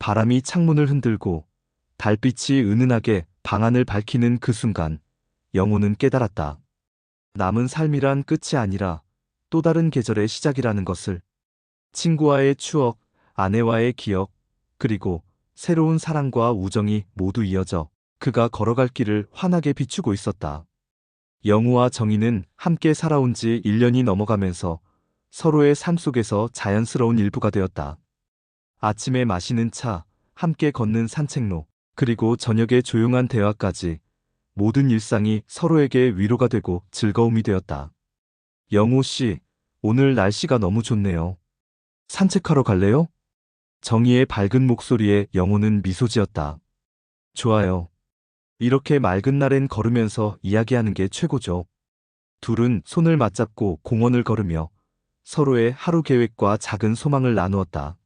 바람이 창문을 흔들고 달빛이 은은하게 방안을 밝히는 그 순간 영호는 깨달았다. 남은 삶이란 끝이 아니라 또 다른 계절의 시작이라는 것을. 친구와의 추억, 아내와의 기억, 그리고 새로운 사랑과 우정이 모두 이어져 그가 걸어갈 길을 환하게 비추고 있었다. 영우와 정희는 함께 살아온 지 1년이 넘어가면서 서로의 삶 속에서 자연스러운 일부가 되었다. 아침에 마시는 차, 함께 걷는 산책로, 그리고 저녁의 조용한 대화까지 모든 일상이 서로에게 위로가 되고 즐거움이 되었다. 영우 씨, 오늘 날씨가 너무 좋네요. 산책하러 갈래요? 정희의 밝은 목소리에 영우는 미소 지었다. 좋아요. 이렇게 맑은 날엔 걸으면서 이야기하는 게 최고죠. 둘은 손을 맞잡고 공원을 걸으며 서로의 하루 계획과 작은 소망을 나누었다.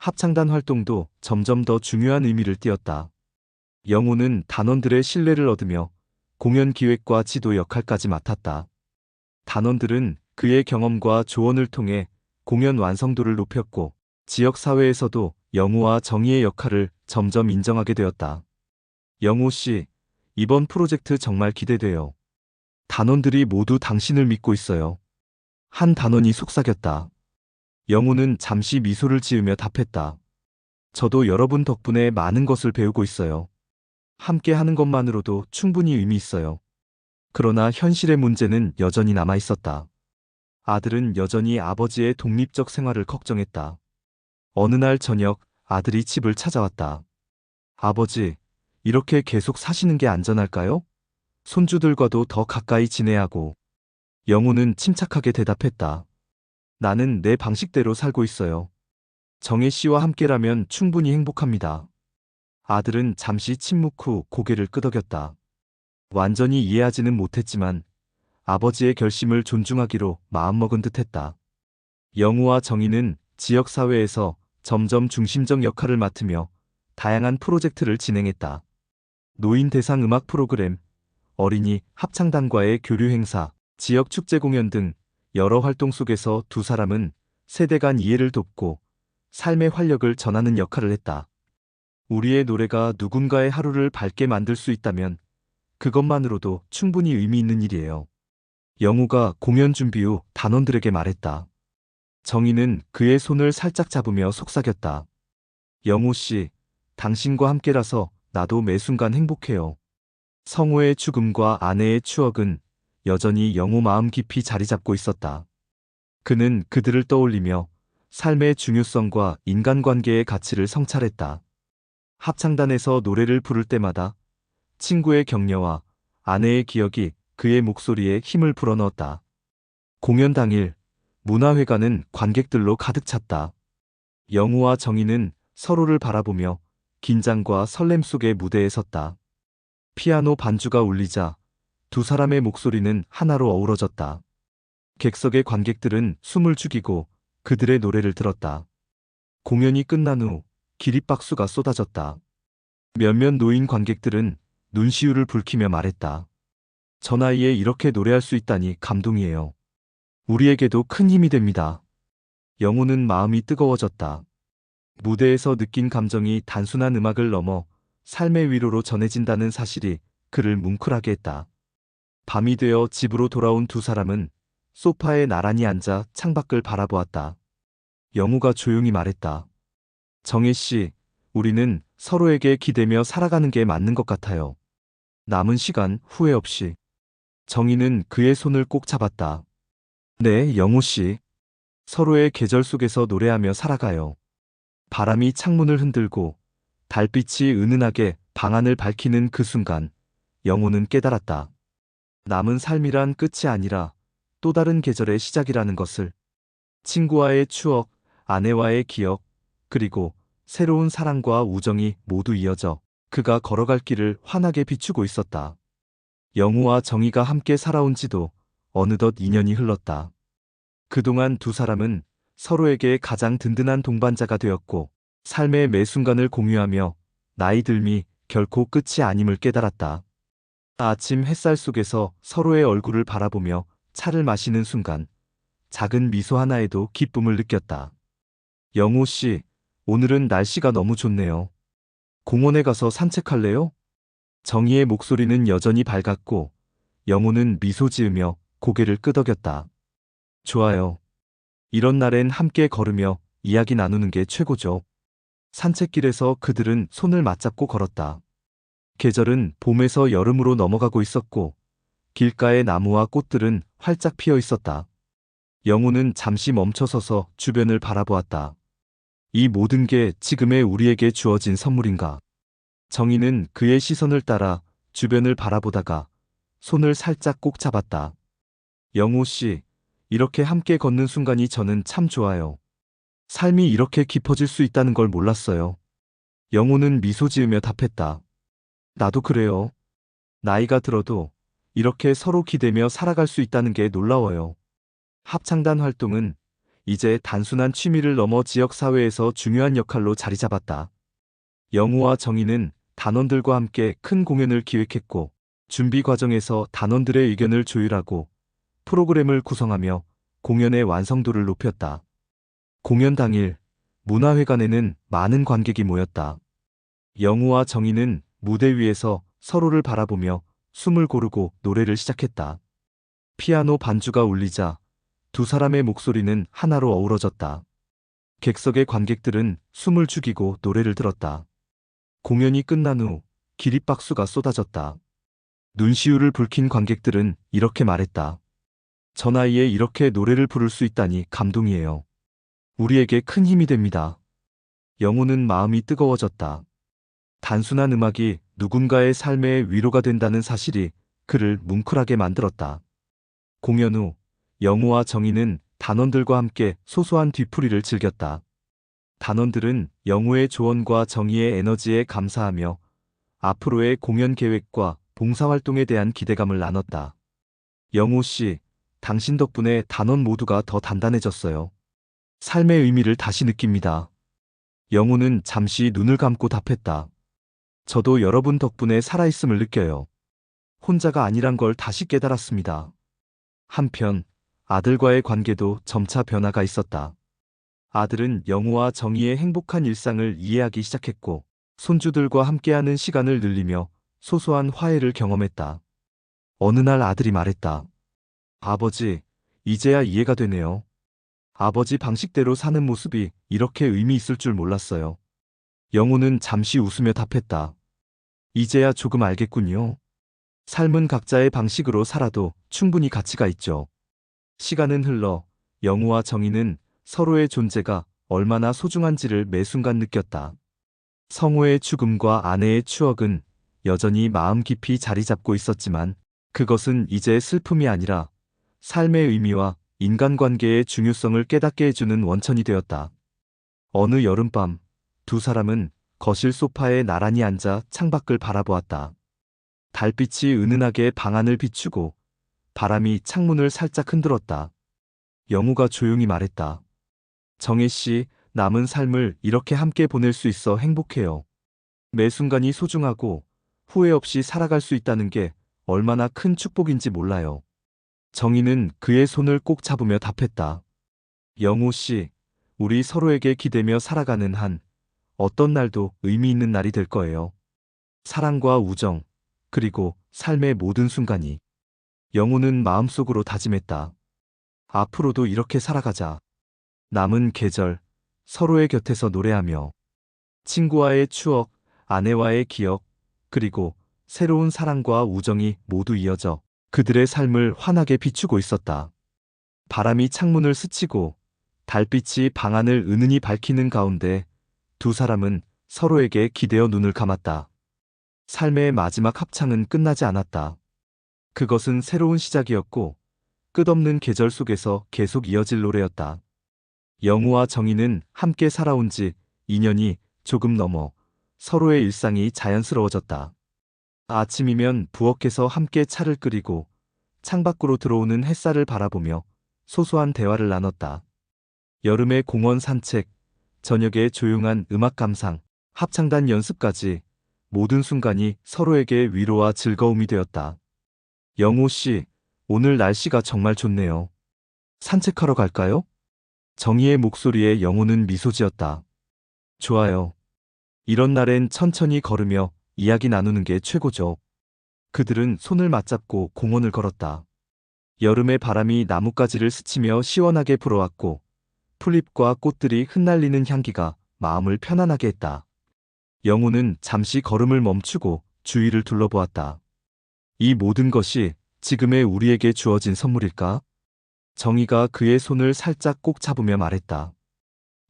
합창단 활동도 점점 더 중요한 의미를 띠었다. 영우는 단원들의 신뢰를 얻으며 공연 기획과 지도 역할까지 맡았다. 단원들은 그의 경험과 조언을 통해 공연 완성도를 높였고 지역 사회에서도 영우와 정희의 역할을 점점 인정하게 되었다. 영우 씨, 이번 프로젝트 정말 기대돼요. 단원들이 모두 당신을 믿고 있어요. 한 단원이 속삭였다. 영우는 잠시 미소를 지으며 답했다. 저도 여러분 덕분에 많은 것을 배우고 있어요. 함께 하는 것만으로도 충분히 의미 있어요. 그러나 현실의 문제는 여전히 남아 있었다. 아들은 여전히 아버지의 독립적 생활을 걱정했다. 어느 날 저녁 아들이 집을 찾아왔다. 아버지, 이렇게 계속 사시는 게 안전할까요? 손주들과도 더 가까이 지내야 하고. 영우는 침착하게 대답했다. 나는 내 방식대로 살고 있어요. 정혜 씨와 함께라면 충분히 행복합니다. 아들은 잠시 침묵 후 고개를 끄덕였다. 완전히 이해하지는 못했지만 아버지의 결심을 존중하기로 마음먹은 듯했다. 영우와 정희는 지역사회에서 점점 중심적 역할을 맡으며 다양한 프로젝트를 진행했다. 노인 대상 음악 프로그램, 어린이 합창단과의 교류 행사, 지역 축제 공연 등 여러 활동 속에서 두 사람은 세대 간 이해를 돕고 삶의 활력을 전하는 역할을 했다. 우리의 노래가 누군가의 하루를 밝게 만들 수 있다면 그것만으로도 충분히 의미 있는 일이에요. 영우가 공연 준비 후 단원들에게 말했다. 정희는 그의 손을 살짝 잡으며 속삭였다. 영우 씨, 당신과 함께라서 나도 매 순간 행복해요. 성우의 죽음과 아내의 추억은 여전히 영우 마음 깊이 자리 잡고 있었다. 그는 그들을 떠올리며 삶의 중요성과 인간관계의 가치를 성찰했다. 합창단에서 노래를 부를 때마다 친구의 격려와 아내의 기억이 그의 목소리에 힘을 불어넣었다. 공연 당일 문화회관은 관객들로 가득 찼다. 영우와 정희는 서로를 바라보며 긴장과 설렘 속의 무대에 섰다. 피아노 반주가 울리자 두 사람의 목소리는 하나로 어우러졌다. 객석의 관객들은 숨을 죽이고 그들의 노래를 들었다. 공연이 끝난 후 기립박수가 쏟아졌다. 몇몇 노인 관객들은 눈시울을 붉히며 말했다. 저 나이에 이렇게 노래할 수 있다니 감동이에요. 우리에게도 큰 힘이 됩니다. 영우는 마음이 뜨거워졌다. 무대에서 느낀 감정이 단순한 음악을 넘어 삶의 위로로 전해진다는 사실이 그를 뭉클하게 했다. 밤이 되어 집으로 돌아온 두 사람은 소파에 나란히 앉아 창밖을 바라보았다. 영우가 조용히 말했다. 정혜 씨, 우리는 서로에게 기대며 살아가는 게 맞는 것 같아요. 남은 시간 후회 없이. 정희는 그의 손을 꼭 잡았다. 네, 영우 씨. 서로의 계절 속에서 노래하며 살아가요. 바람이 창문을 흔들고 달빛이 은은하게 방안을 밝히는 그 순간 영우는 깨달았다. 남은 삶이란 끝이 아니라 또 다른 계절의 시작이라는 것을. 친구와의 추억, 아내와의 기억, 그리고 새로운 사랑과 우정이 모두 이어져 그가 걸어갈 길을 환하게 비추고 있었다. 영우와 정희가 함께 살아온 지도 어느덧 2년이 흘렀다. 그동안 두 사람은 서로에게 가장 든든한 동반자가 되었고 삶의 매 순간을 공유하며 나이 들미 결코 끝이 아님을 깨달았다. 아침 햇살 속에서 서로의 얼굴을 바라보며 차를 마시는 순간 작은 미소 하나에도 기쁨을 느꼈다. 영우 씨, 오늘은 날씨가 너무 좋네요. 공원에 가서 산책할래요? 정희의 목소리는 여전히 밝았고 영호는 미소 지으며 고개를 끄덕였다. 좋아요. 이런 날엔 함께 걸으며 이야기 나누는 게 최고죠. 산책길에서 그들은 손을 맞잡고 걸었다. 계절은 봄에서 여름으로 넘어가고 있었고 길가의 나무와 꽃들은 활짝 피어 있었다. 영호는 잠시 멈춰서서 주변을 바라보았다. 이 모든 게 지금의 우리에게 주어진 선물인가? 정희는 그의 시선을 따라 주변을 바라보다가 손을 살짝 꼭 잡았다. 영호 씨, 이렇게 함께 걷는 순간이 저는 참 좋아요. 삶이 이렇게 깊어질 수 있다는 걸 몰랐어요. 영호는 미소 지으며 답했다. 나도 그래요. 나이가 들어도 이렇게 서로 기대며 살아갈 수 있다는 게 놀라워요. 합창단 활동은 이제 단순한 취미를 넘어 지역사회에서 중요한 역할로 자리 잡았다. 영호와 정희는 단원들과 함께 큰 공연을 기획했고 준비 과정에서 단원들의 의견을 조율하고 프로그램을 구성하며 공연의 완성도를 높였다. 공연 당일 문화회관에는 많은 관객이 모였다. 영호와 정희는 무대 위에서 서로를 바라보며 숨을 고르고 노래를 시작했다. 피아노 반주가 울리자 두 사람의 목소리는 하나로 어우러졌다. 객석의 관객들은 숨을 죽이고 노래를 들었다. 공연이 끝난 후 기립박수가 쏟아졌다. 눈시울을 붉힌 관객들은 이렇게 말했다. 저 나이에 이렇게 노래를 부를 수 있다니 감동이에요. 우리에게 큰 힘이 됩니다. 영호는 마음이 뜨거워졌다. 단순한 음악이 누군가의 삶의 위로가 된다는 사실이 그를 뭉클하게 만들었다. 공연 후 영호와 정희는 단원들과 함께 소소한 뒤풀이를 즐겼다. 단원들은 영호의 조언과 정희의 에너지에 감사하며 앞으로의 공연 계획과 봉사활동에 대한 기대감을 나눴다. 영호 씨, 당신 덕분에 단원 모두가 더 단단해졌어요. 삶의 의미를 다시 느낍니다. 영호는 잠시 눈을 감고 답했다. 저도 여러분 덕분에 살아있음을 느껴요. 혼자가 아니란 걸 다시 깨달았습니다. 한편 아들과의 관계도 점차 변화가 있었다. 아들은 영호와 정희의 행복한 일상을 이해하기 시작했고 손주들과 함께하는 시간을 늘리며 소소한 화해를 경험했다. 어느 날 아들이 말했다. 아버지, 이제야 이해가 되네요. 아버지 방식대로 사는 모습이 이렇게 의미 있을 줄 몰랐어요. 영호는 잠시 웃으며 답했다. 이제야 조금 알겠군요. 삶은 각자의 방식으로 살아도 충분히 가치가 있죠. 시간은 흘러 영호와 정희는 서로의 존재가 얼마나 소중한지를 매 순간 느꼈다. 성호의 죽음과 아내의 추억은 여전히 마음 깊이 자리 잡고 있었지만 그것은 이제 슬픔이 아니라 삶의 의미와 인간관계의 중요성을 깨닫게 해주는 원천이 되었다. 어느 여름밤 두 사람은 거실 소파에 나란히 앉아 창밖을 바라보았다. 달빛이 은은하게 방 안을 비추고 바람이 창문을 살짝 흔들었다. 영호가 조용히 말했다. 정혜 씨, 남은 삶을 이렇게 함께 보낼 수 있어 행복해요. 매 순간이 소중하고 후회 없이 살아갈 수 있다는 게 얼마나 큰 축복인지 몰라요. 정희는 그의 손을 꼭 잡으며 답했다. 영호 씨, 우리 서로에게 기대며 살아가는 한 어떤 날도 의미 있는 날이 될 거예요. 사랑과 우정, 그리고 삶의 모든 순간이. 영호는 마음속으로 다짐했다. 앞으로도 이렇게 살아가자. 남은 계절, 서로의 곁에서 노래하며 친구와의 추억, 아내와의 기억, 그리고 새로운 사랑과 우정이 모두 이어져 그들의 삶을 환하게 비추고 있었다. 바람이 창문을 스치고 달빛이 방 안을 은은히 밝히는 가운데 두 사람은 서로에게 기대어 눈을 감았다. 삶의 마지막 합창은 끝나지 않았다. 그것은 새로운 시작이었고 끝없는 계절 속에서 계속 이어질 노래였다. 영호와 정희는 함께 살아온 지 2년이 조금 넘어 서로의 일상이 자연스러워졌다. 아침이면 부엌에서 함께 차를 끓이고 창밖으로 들어오는 햇살을 바라보며 소소한 대화를 나눴다. 여름의 공원 산책, 저녁의 조용한 음악 감상, 합창단 연습까지 모든 순간이 서로에게 위로와 즐거움이 되었다. 영호 씨, 오늘 날씨가 정말 좋네요. 산책하러 갈까요? 정희의 목소리에 영호는 미소 지었다. 좋아요. 이런 날엔 천천히 걸으며 이야기 나누는 게 최고죠. 그들은 손을 맞잡고 공원을 걸었다. 여름의 바람이 나뭇가지를 스치며 시원하게 불어왔고 풀잎과 꽃들이 흩날리는 향기가 마음을 편안하게 했다. 영호는 잠시 걸음을 멈추고 주위를 둘러보았다. 이 모든 것이 지금의 우리에게 주어진 선물일까? 정희가 그의 손을 살짝 꼭 잡으며 말했다.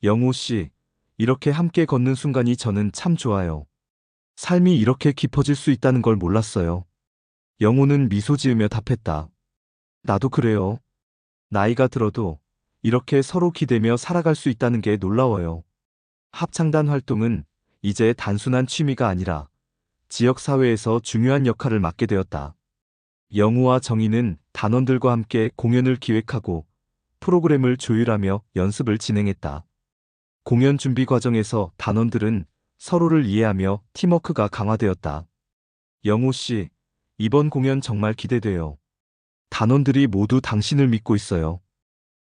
영호 씨, 이렇게 함께 걷는 순간이 저는 참 좋아요. 삶이 이렇게 깊어질 수 있다는 걸 몰랐어요. 영호는 미소 지으며 답했다. 나도 그래요. 나이가 들어도 이렇게 서로 기대며 살아갈 수 있다는 게 놀라워요. 합창단 활동은 이제 단순한 취미가 아니라 지역사회에서 중요한 역할을 맡게 되었다. 영우와 정희는 단원들과 함께 공연을 기획하고 프로그램을 조율하며 연습을 진행했다. 공연 준비 과정에서 단원들은 서로를 이해하며 팀워크가 강화되었다. 영우 씨, 이번 공연 정말 기대돼요. 단원들이 모두 당신을 믿고 있어요.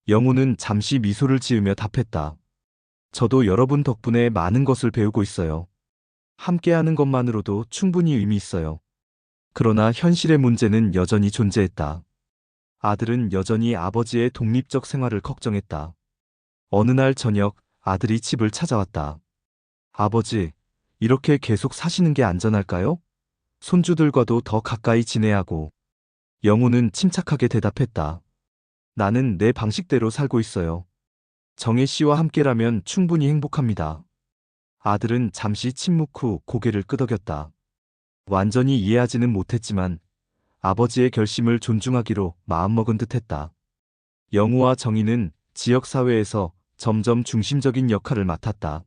영우는 잠시 미소를 지으며 답했다. 저도 여러분 덕분에 많은 것을 배우고 있어요. 함께하는 것만으로도 충분히 의미 있어요. 그러나 현실의 문제는 여전히 존재했다. 아들은 여전히 아버지의 독립적 생활을 걱정했다. 어느 날 저녁 아들이 집을 찾아왔다. 아버지, 이렇게 계속 사시는 게 안전할까요? 손주들과도 더 가까이 지내야 하고. 영우는 침착하게 대답했다. 나는 내 방식대로 살고 있어요. 정혜 씨와 함께라면 충분히 행복합니다. 아들은 잠시 침묵 후 고개를 끄덕였다. 완전히 이해하지는 못했지만 아버지의 결심을 존중하기로 마음먹은 듯했다. 영우와 정희는 지역사회에서 점점 중심적인 역할을 맡았다.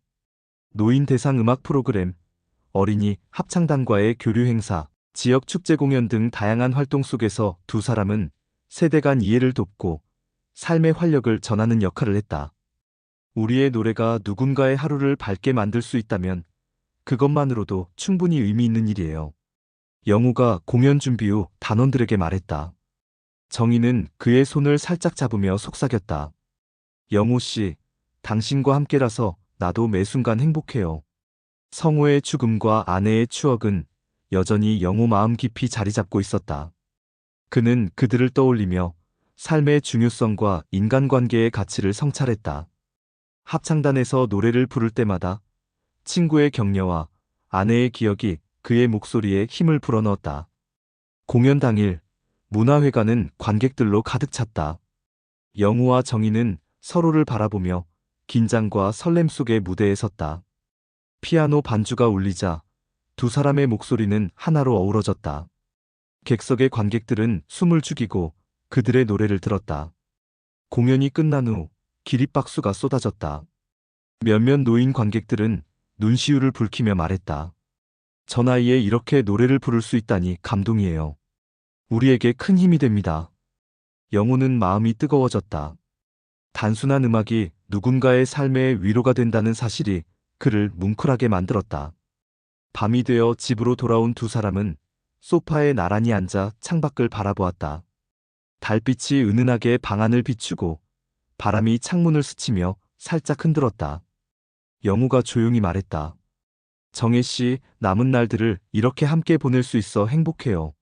노인 대상 음악 프로그램, 어린이 합창단과의 교류 행사, 지역 축제 공연 등 다양한 활동 속에서 두 사람은 세대 간 이해를 돕고 삶의 활력을 전하는 역할을 했다. 우리의 노래가 누군가의 하루를 밝게 만들 수 있다면 그것만으로도 충분히 의미 있는 일이에요. 영우가 공연 준비 후 단원들에게 말했다. 정희는 그의 손을 살짝 잡으며 속삭였다. 영우 씨, 당신과 함께라서 나도 매 순간 행복해요. 성우의 죽음과 아내의 추억은 여전히 영우 마음 깊이 자리 잡고 있었다. 그는 그들을 떠올리며 삶의 중요성과 인간관계의 가치를 성찰했다. 합창단에서 노래를 부를 때마다 친구의 격려와 아내의 기억이 그의 목소리에 힘을 불어넣었다. 공연 당일 문화회관은 관객들로 가득 찼다. 영우와 정희는 서로를 바라보며 긴장과 설렘 속의 무대에 섰다. 피아노 반주가 울리자 두 사람의 목소리는 하나로 어우러졌다. 객석의 관객들은 숨을 죽이고 그들의 노래를 들었다. 공연이 끝난 후 기립박수가 쏟아졌다. 몇몇 노인 관객들은 눈시울을 붉히며 말했다. 저 나이에 이렇게 노래를 부를 수 있다니 감동이에요. 우리에게 큰 힘이 됩니다. 영우는 마음이 뜨거워졌다. 단순한 음악이 누군가의 삶의 위로가 된다는 사실이 그를 뭉클하게 만들었다. 밤이 되어 집으로 돌아온 두 사람은 소파에 나란히 앉아 창밖을 바라보았다. 달빛이 은은하게 방 안을 비추고 바람이 창문을 스치며 살짝 흔들었다. 영우가 조용히 말했다. 정혜 씨, 남은 날들을 이렇게 함께 보낼 수 있어 행복해요.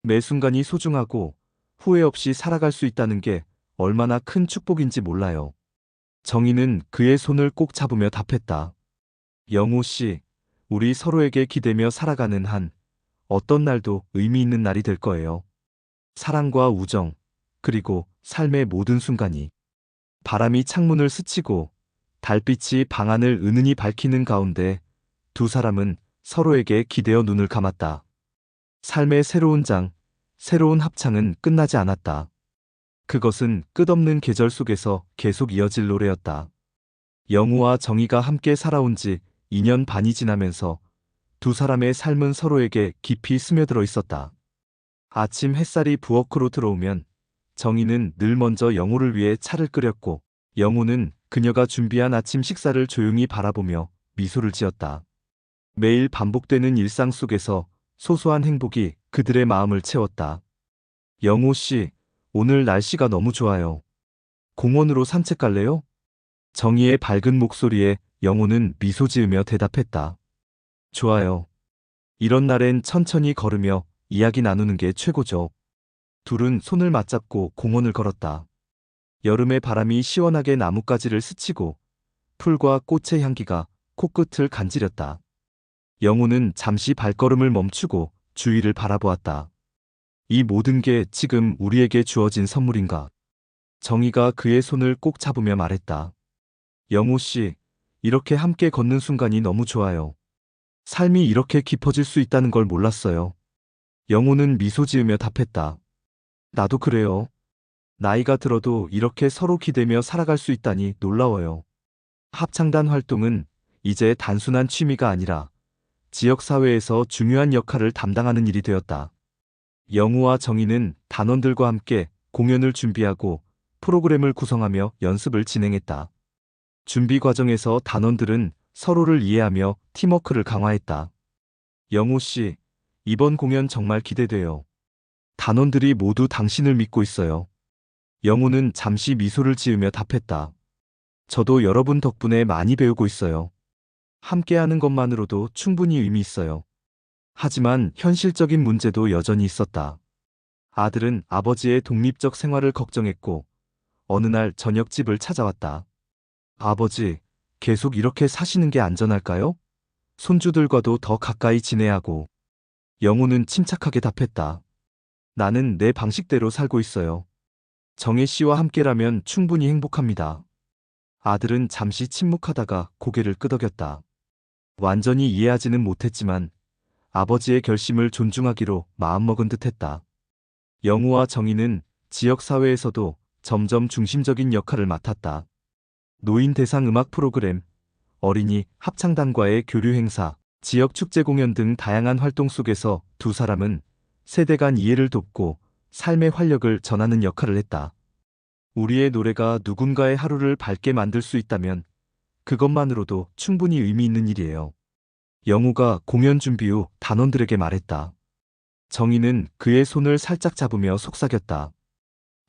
매 순간이 소중하고 후회 없이 살아갈 수 있다는 게 얼마나 큰 축복인지 몰라요. 정희는 그의 손을 꼭 잡으며 답했다. 영우 씨, 우리 서로에게 기대며 살아가는 한 어떤 날도 의미 있는 날이 될 거예요. 사랑과 우정, 그리고 삶의 모든 순간이. 바람이 창문을 스치고 달빛이 방 안을 은은히 밝히는 가운데 두 사람은 서로에게 기대어 눈을 감았다. 삶의 새로운 장, 새로운 합창은 끝나지 않았다. 그것은 끝없는 계절 속에서 계속 이어질 노래였다. 영우와 정희가 함께 살아온 지 2년 반이 지나면서 두 사람의 삶은 서로에게 깊이 스며들어 있었다. 아침 햇살이 부엌으로 들어오면 정희는 늘 먼저 영우를 위해 차를 끓였고 영우는 그녀가 준비한 아침 식사를 조용히 바라보며 미소를 지었다. 매일 반복되는 일상 속에서 소소한 행복이 그들의 마음을 채웠다. 영우 씨, 오늘 날씨가 너무 좋아요. 공원으로 산책 갈래요? 정희의 밝은 목소리에 영호는 미소 지으며 대답했다. 좋아요. 이런 날엔 천천히 걸으며 이야기 나누는 게 최고죠. 둘은 손을 맞잡고 공원을 걸었다. 여름의 바람이 시원하게 나뭇가지를 스치고 풀과 꽃의 향기가 코끝을 간지렸다. 영호는 잠시 발걸음을 멈추고 주위를 바라보았다. 이 모든 게 지금 우리에게 주어진 선물인가? 정희가 그의 손을 꼭 잡으며 말했다. 영호 씨, 이렇게 함께 걷는 순간이 너무 좋아요. 삶이 이렇게 깊어질 수 있다는 걸 몰랐어요. 영호는 미소 지으며 답했다. 나도 그래요. 나이가 들어도 이렇게 서로 기대며 살아갈 수 있다니 놀라워요. 합창단 활동은 이제 단순한 취미가 아니라 지역사회에서 중요한 역할을 담당하는 일이 되었다. 영우와 정희는 단원들과 함께 공연을 준비하고 프로그램을 구성하며 연습을 진행했다. 준비 과정에서 단원들은 서로를 이해하며 팀워크를 강화했다. 영우 씨, 이번 공연 정말 기대돼요. 단원들이 모두 당신을 믿고 있어요. 영우는 잠시 미소를 지으며 답했다. 저도 여러분 덕분에 많이 배우고 있어요. 함께하는 것만으로도 충분히 의미 있어요. 하지만 현실적인 문제도 여전히 있었다. 아들은 아버지의 독립적 생활을 걱정했고 어느 날 저녁 집을 찾아왔다. 아버지, 계속 이렇게 사시는 게 안전할까요? 손주들과도 더 가까이 지내야 하고. 영우는 침착하게 답했다. 나는 내 방식대로 살고 있어요. 정혜 씨와 함께라면 충분히 행복합니다. 아들은 잠시 침묵하다가 고개를 끄덕였다. 완전히 이해하지는 못했지만 아버지의 결심을 존중하기로 마음먹은 듯했다. 영우와 정희는 지역사회에서도 점점 중심적인 역할을 맡았다. 노인 대상 음악 프로그램, 어린이 합창단과의 교류 행사, 지역 축제 공연 등 다양한 활동 속에서 두 사람은 세대 간 이해를 돕고 삶의 활력을 전하는 역할을 했다. 우리의 노래가 누군가의 하루를 밝게 만들 수 있다면 그것만으로도 충분히 의미 있는 일이에요. 영우가 공연 준비 후 단원들에게 말했다. 정희는 그의 손을 살짝 잡으며 속삭였다.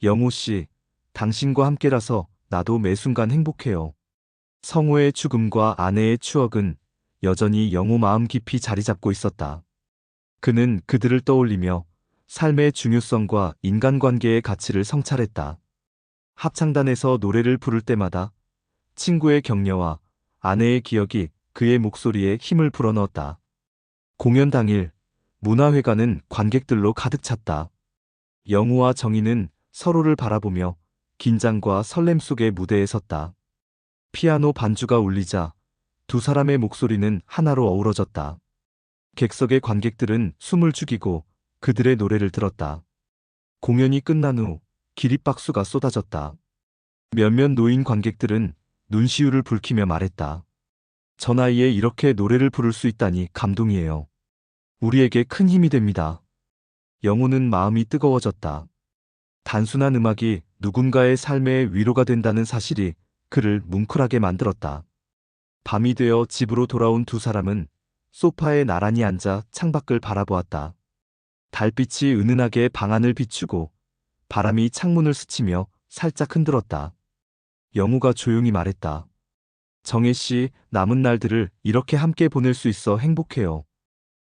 영우 씨, 당신과 함께라서 나도 매 순간 행복해요. 성우의 죽음과 아내의 추억은 여전히 영우 마음 깊이 자리 잡고 있었다. 그는 그들을 떠올리며 삶의 중요성과 인간관계의 가치를 성찰했다. 합창단에서 노래를 부를 때마다 친구의 격려와 아내의 기억이 그의 목소리에 힘을 불어넣었다. 공연 당일 문화회관은 관객들로 가득 찼다. 영우와 정희는 서로를 바라보며 긴장과 설렘 속의 무대에 섰다. 피아노 반주가 울리자 두 사람의 목소리는 하나로 어우러졌다. 객석의 관객들은 숨을 죽이고 그들의 노래를 들었다. 공연이 끝난 후 기립박수가 쏟아졌다. 몇몇 노인 관객들은 눈시울을 붉히며 말했다. 저 나이에 이렇게 노래를 부를 수 있다니 감동이에요. 우리에게 큰 힘이 됩니다. 영우는 마음이 뜨거워졌다. 단순한 음악이 누군가의 삶의 위로가 된다는 사실이 그를 뭉클하게 만들었다. 밤이 되어 집으로 돌아온 두 사람은 소파에 나란히 앉아 창밖을 바라보았다. 달빛이 은은하게 방 안을 비추고 바람이 창문을 스치며 살짝 흔들었다. 영우가 조용히 말했다. 정혜 씨, 남은 날들을 이렇게 함께 보낼 수 있어 행복해요.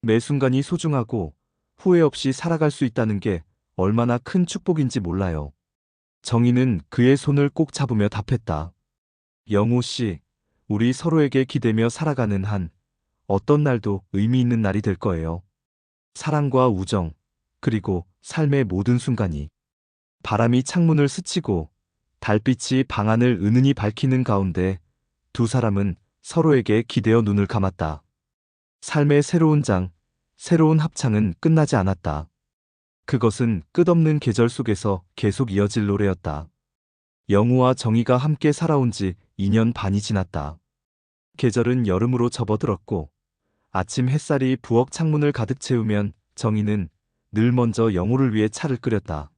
매 순간이 소중하고 후회 없이 살아갈 수 있다는 게 얼마나 큰 축복인지 몰라요. 정희는 그의 손을 꼭 잡으며 답했다. 영우 씨, 우리 서로에게 기대며 살아가는 한 어떤 날도 의미 있는 날이 될 거예요. 사랑과 우정, 그리고 삶의 모든 순간이. 바람이 창문을 스치고 달빛이 방 안을 은은히 밝히는 가운데 두 사람은 서로에게 기대어 눈을 감았다. 삶의 새로운 장, 새로운 합창은 끝나지 않았다. 그것은 끝없는 계절 속에서 계속 이어질 노래였다. 영우와 정희가 함께 살아온 지 2년 반이 지났다. 계절은 여름으로 접어들었고 아침 햇살이 부엌 창문을 가득 채우면 정희는 늘 먼저 영우를 위해 차를 끓였다.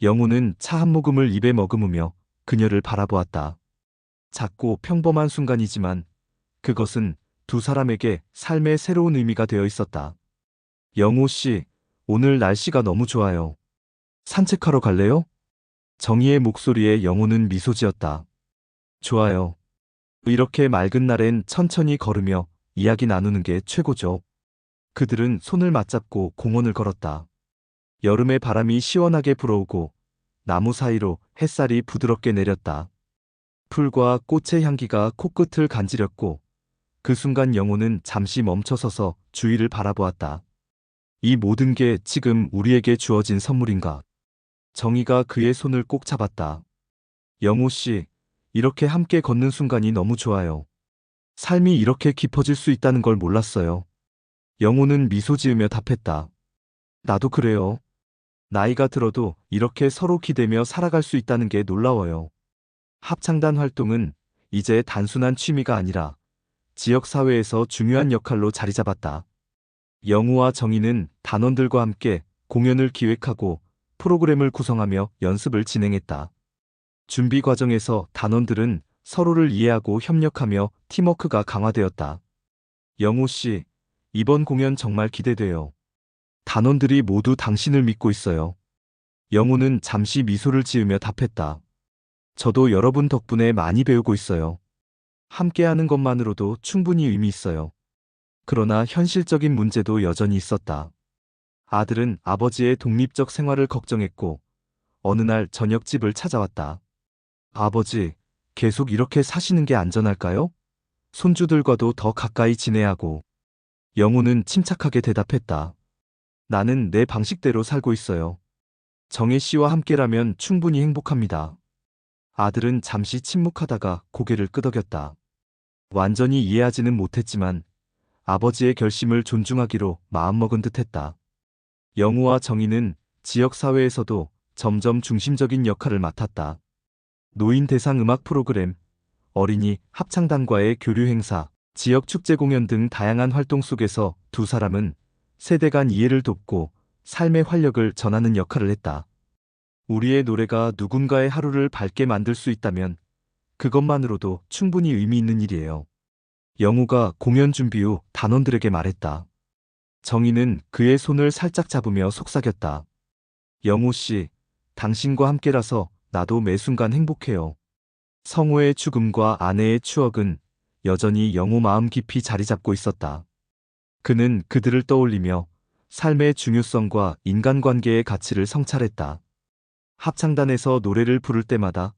영우는 차 한 모금을 입에 머금으며 그녀를 바라보았다. 작고 평범한 순간이지만 그것은 두 사람에게 삶의 새로운 의미가 되어 있었다. 영우 씨, 오늘 날씨가 너무 좋아요. 산책하러 갈래요? 정희의 목소리에 영우는 미소 지었다. 좋아요. 이렇게 맑은 날엔 천천히 걸으며 이야기 나누는 게 최고죠. 그들은 손을 맞잡고 공원을 걸었다. 여름의 바람이 시원하게 불어오고 나무 사이로 햇살이 부드럽게 내렸다. 풀과 꽃의 향기가 코끝을 간지렸고 그 순간 영호는 잠시 멈춰서서 주위를 바라보았다. 이 모든 게 지금 우리에게 주어진 선물인가? 정희가 그의 손을 꼭 잡았다. 영호 씨, 이렇게 함께 걷는 순간이 너무 좋아요. 삶이 이렇게 깊어질 수 있다는 걸 몰랐어요. 영호는 미소 지으며 답했다. 나도 그래요. 나이가 들어도 이렇게 서로 기대며 살아갈 수 있다는 게 놀라워요. 합창단 활동은 이제 단순한 취미가 아니라 지역사회에서 중요한 역할로 자리 잡았다. 영우와 정희는 단원들과 함께 공연을 기획하고 프로그램을 구성하며 연습을 진행했다. 준비 과정에서 단원들은 서로를 이해하고 협력하며 팀워크가 강화되었다. 영우 씨, 이번 공연 정말 기대돼요. 단원들이 모두 당신을 믿고 있어요. 영우는 잠시 미소를 지으며 답했다. 저도 여러분 덕분에 많이 배우고 있어요. 함께하는 것만으로도 충분히 의미 있어요. 그러나 현실적인 문제도 여전히 있었다. 아들은 아버지의 독립적 생활을 걱정했고 어느 날 저녁 집을 찾아왔다. 아버지, 계속 이렇게 사시는 게 안전할까요? 손주들과도 더 가까이 지내야 하고. 영우는 침착하게 대답했다. 나는 내 방식대로 살고 있어요. 정혜 씨와 함께라면 충분히 행복합니다. 아들은 잠시 침묵하다가 고개를 끄덕였다. 완전히 이해하지는 못했지만 아버지의 결심을 존중하기로 마음먹은 듯했다. 영우와 정희는 지역사회에서도 점점 중심적인 역할을 맡았다. 노인 대상 음악 프로그램, 어린이 합창단과의 교류 행사, 지역 축제 공연 등 다양한 활동 속에서 두 사람은 세대 간 이해를 돕고 삶의 활력을 전하는 역할을 했다. 우리의 노래가 누군가의 하루를 밝게 만들 수 있다면 그것만으로도 충분히 의미 있는 일이에요. 영우가 공연 준비 후 단원들에게 말했다. 정희는 그의 손을 살짝 잡으며 속삭였다. 영우 씨, 당신과 함께라서 나도 매 순간 행복해요. 성우의 죽음과 아내의 추억은 여전히 영우 마음 깊이 자리 잡고 있었다. 그는 그들을 떠올리며 삶의 중요성과 인간관계의 가치를 성찰했다. 합창단에서 노래를 부를 때마다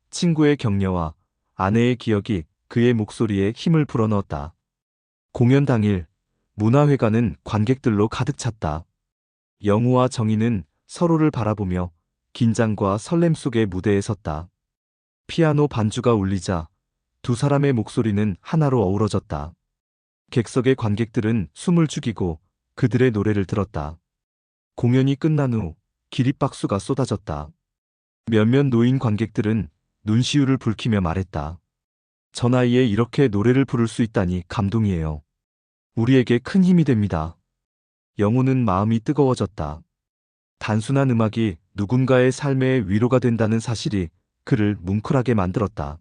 친구의 격려와 아내의 기억이 그의 목소리에 힘을 불어넣었다. 공연 당일, 문화회관은 관객들로 가득 찼다. 영우와 정희는 서로를 바라보며 긴장과 설렘 속의 무대에 섰다. 피아노 반주가 울리자 두 사람의 목소리는 하나로 어우러졌다. 객석의 관객들은 숨을 죽이고 그들의 노래를 들었다. 공연이 끝난 후 기립박수가 쏟아졌다. 몇몇 노인 관객들은 눈시울을 붉히며 말했다. 저 나이에 이렇게 노래를 부를 수 있다니 감동이에요. 우리에게 큰 힘이 됩니다. 영우는 마음이 뜨거워졌다. 단순한 음악이 누군가의 삶의 위로가 된다는 사실이 그를 뭉클하게 만들었다.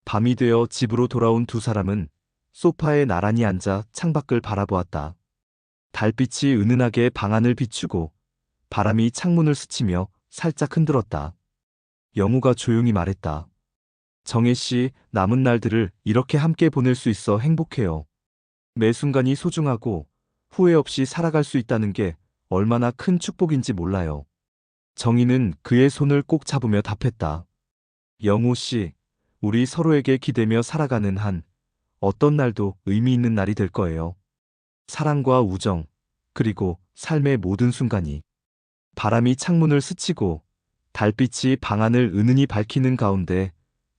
밤이 되어 집으로 돌아온 두 사람은 소파에 나란히 앉아 창밖을 바라보았다. 달빛이 은은하게 방 안을 비추고 바람이 창문을 스치며 살짝 흔들었다. 영우가 조용히 말했다. 정혜 씨, 남은 날들을 이렇게 함께 보낼 수 있어 행복해요. 매 순간이 소중하고 후회 없이 살아갈 수 있다는 게 얼마나 큰 축복인지 몰라요. 정희는 그의 손을 꼭 잡으며 답했다. 영우 씨, 우리 서로에게 기대며 살아가는 한 어떤 날도 의미 있는 날이 될 거예요. 사랑과 우정, 그리고 삶의 모든 순간이. 바람이 창문을 스치고 달빛이 방 안을 은은히 밝히는 가운데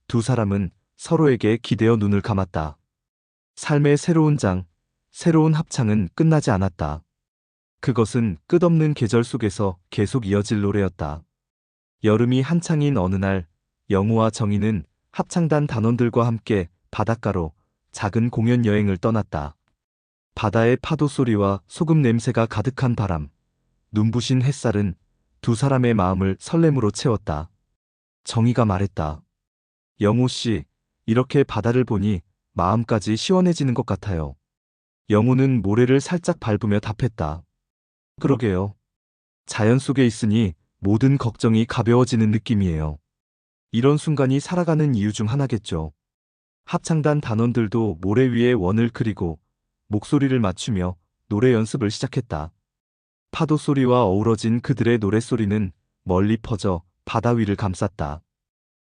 두 사람은 서로에게 기대어 눈을 감았다. 삶의 새로운 장, 새로운 합창은 끝나지 않았다. 그것은 끝없는 계절 속에서 계속 이어질 노래였다. 여름이 한창인 어느 날, 영우와 정희는 합창단 단원들과 함께 바닷가로 작은 공연 여행을 떠났다. 바다의 파도 소리와 소금 냄새가 가득한 바람, 눈부신 햇살은 두 사람의 마음을 설렘으로 채웠다. 정희가 말했다. 영우 씨, 이렇게 바다를 보니 마음까지 시원해지는 것 같아요. 영우는 모래를 살짝 밟으며 답했다. 그러게요. 자연 속에 있으니 모든 걱정이 가벼워지는 느낌이에요. 이런 순간이 살아가는 이유 중 하나겠죠. 합창단 단원들도 모래 위에 원을 그리고 목소리를 맞추며 노래 연습을 시작했다. 파도 소리와 어우러진 그들의 노랫소리는 멀리 퍼져 바다 위를 감쌌다.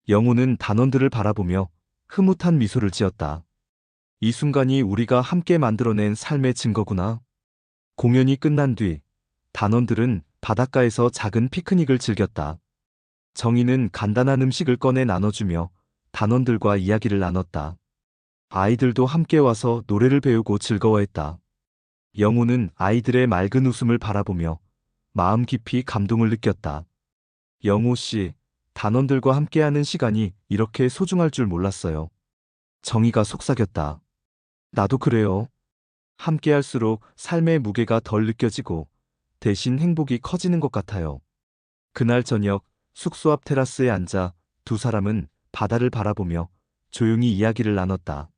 영호는 단원들을 바라보며 흐뭇한 미소를 지었다. 이 순간이 우리가 함께 만들어낸 삶의 증거구나. 공연이 끝난 뒤 단원들은 바닷가에서 작은 피크닉을 즐겼다. 정희는 간단한 음식을 꺼내 나눠주며 단원들과 이야기를 나눴다. 아이들도 함께 와서 노래를 배우고 즐거워했다. 영호는 아이들의 맑은 웃음을 바라보며 마음 깊이 감동을 느꼈다. 영호 씨, 단원들과 함께하는 시간이 이렇게 소중할 줄 몰랐어요. 정희가 속삭였다. 나도 그래요. 함께할수록 삶의 무게가 덜 느껴지고 대신 행복이 커지는 것 같아요. 그날 저녁 숙소 앞 테라스에 앉아 두 사람은 바다를 바라보며 조용히 이야기를 나눴다.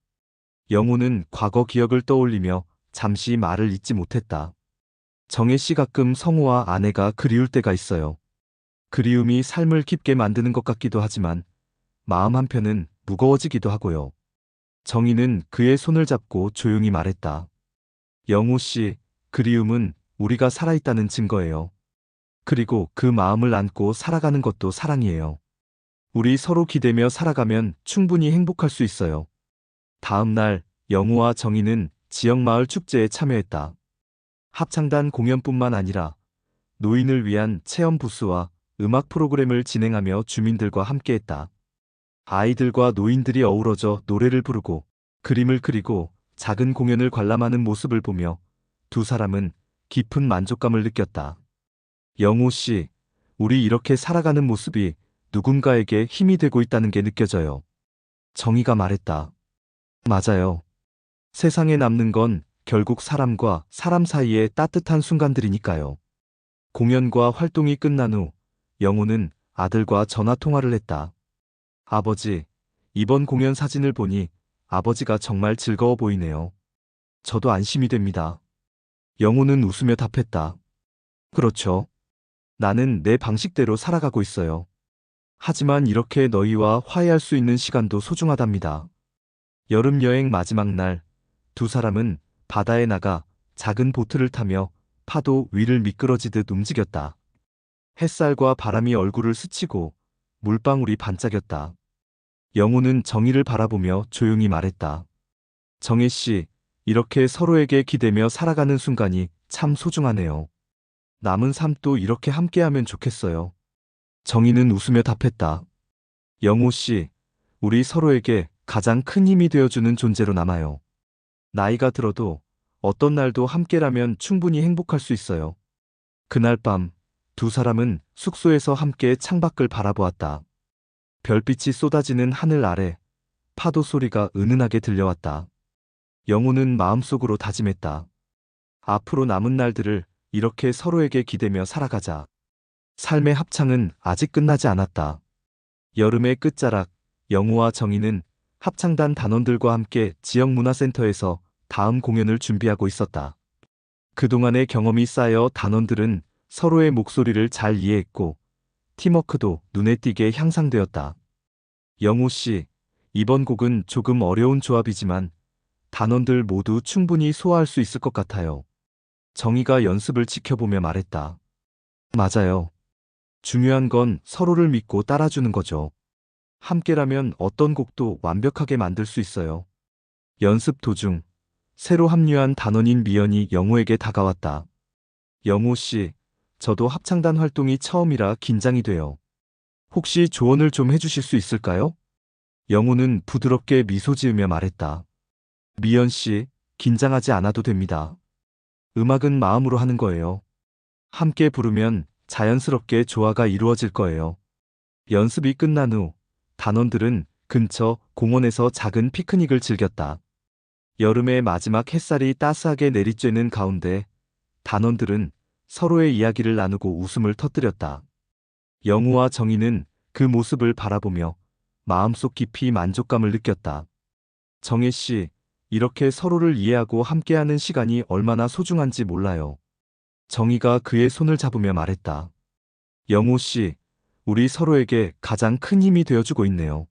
영호는 과거 기억을 떠올리며 잠시 말을 잇지 못했다. 정혜 씨 가끔 성우와 아내가 그리울 때가 있어요. 그리움이 삶을 깊게 만드는 것 같기도 하지만 마음 한편은 무거워지기도 하고요. 정희는 그의 손을 잡고 조용히 말했다. 영호 씨, 그리움은 우리가 살아있다는 증거예요. 그리고 그 마음을 안고 살아가는 것도 사랑이에요. 우리 서로 기대며 살아가면 충분히 행복할 수 있어요. 다음 날 영호와 정희는 지역 마을 축제에 참여했다. 합창단 공연뿐만 아니라 노인을 위한 체험 부스와 음악 프로그램을 진행하며 주민들과 함께했다. 아이들과 노인들이 어우러져 노래를 부르고 그림을 그리고 작은 공연을 관람하는 모습을 보며 두 사람은 깊은 만족감을 느꼈다. 영호 씨, 우리 이렇게 살아가는 모습이 누군가에게 힘이 되고 있다는 게 느껴져요. 정희가 말했다. 맞아요. 세상에 남는 건 결국 사람과 사람 사이의 따뜻한 순간들이니까요. 공연과 활동이 끝난 후 영호는 아들과 전화 통화를 했다. 아버지, 이번 공연 사진을 보니 아버지가 정말 즐거워 보이네요. 저도 안심이 됩니다. 영호는 웃으며 답했다. 그렇죠. 나는 내 방식대로 살아가고 있어요. 하지만 이렇게 너희와 화해할 수 있는 시간도 소중하답니다. 여름 여행 마지막 날, 두 사람은 바다에 나가 작은 보트를 타며 파도 위를 미끄러지듯 움직였다. 햇살과 바람이 얼굴을 스치고 물방울이 반짝였다. 영호는 정희를 바라보며 조용히 말했다. 정혜 씨, 이렇게 서로에게 기대며 살아가는 순간이 참 소중하네요. 남은 삶도 이렇게 함께하면 좋겠어요. 정희는 웃으며 답했다. 영호 씨, 우리 서로에게 가장 큰 힘이 되어주는 존재로 남아요. 나이가 들어도 어떤 날도 함께라면 충분히 행복할 수 있어요. 그날 밤, 두 사람은 숙소에서 함께 창밖을 바라보았다. 별빛이 쏟아지는 하늘 아래 파도 소리가 은은하게 들려왔다. 영호는 마음속으로 다짐했다. 앞으로 남은 날들을 이렇게 서로에게 기대며 살아가자. 삶의 합창은 아직 끝나지 않았다. 여름의 끝자락, 영호와 정희는 합창단 단원들과 함께 지역 문화센터에서 다음 공연을 준비하고 있었다. 그동안의 경험이 쌓여 단원들은 서로의 목소리를 잘 이해했고 팀워크도 눈에 띄게 향상되었다. 영호 씨, 이번 곡은 조금 어려운 조합이지만 단원들 모두 충분히 소화할 수 있을 것 같아요. 정희가 연습을 지켜보며 말했다. 맞아요. 중요한 건 서로를 믿고 따라주는 거죠. 함께라면 어떤 곡도 완벽하게 만들 수 있어요. 연습 도중 새로 합류한 단원인 미연이 영호에게 다가왔다. 영호 씨, 저도 합창단 활동이 처음이라 긴장이 돼요. 혹시 조언을 좀 해주실 수 있을까요? 영호는 부드럽게 미소 지으며 말했다. 미연 씨, 긴장하지 않아도 됩니다. 음악은 마음으로 하는 거예요. 함께 부르면 자연스럽게 조화가 이루어질 거예요. 연습이 끝난 후 단원들은 근처 공원에서 작은 피크닉을 즐겼다. 여름의 마지막 햇살이 따스하게 내리쬐는 가운데 단원들은 서로의 이야기를 나누고 웃음을 터뜨렸다. 영우와 정희는 그 모습을 바라보며 마음속 깊이 만족감을 느꼈다. 정혜 씨, 이렇게 서로를 이해하고 함께하는 시간이 얼마나 소중한지 몰라요. 정희가 그의 손을 잡으며 말했다. 영호 씨, 우리 서로에게 가장 큰 힘이 되어주고 있네요.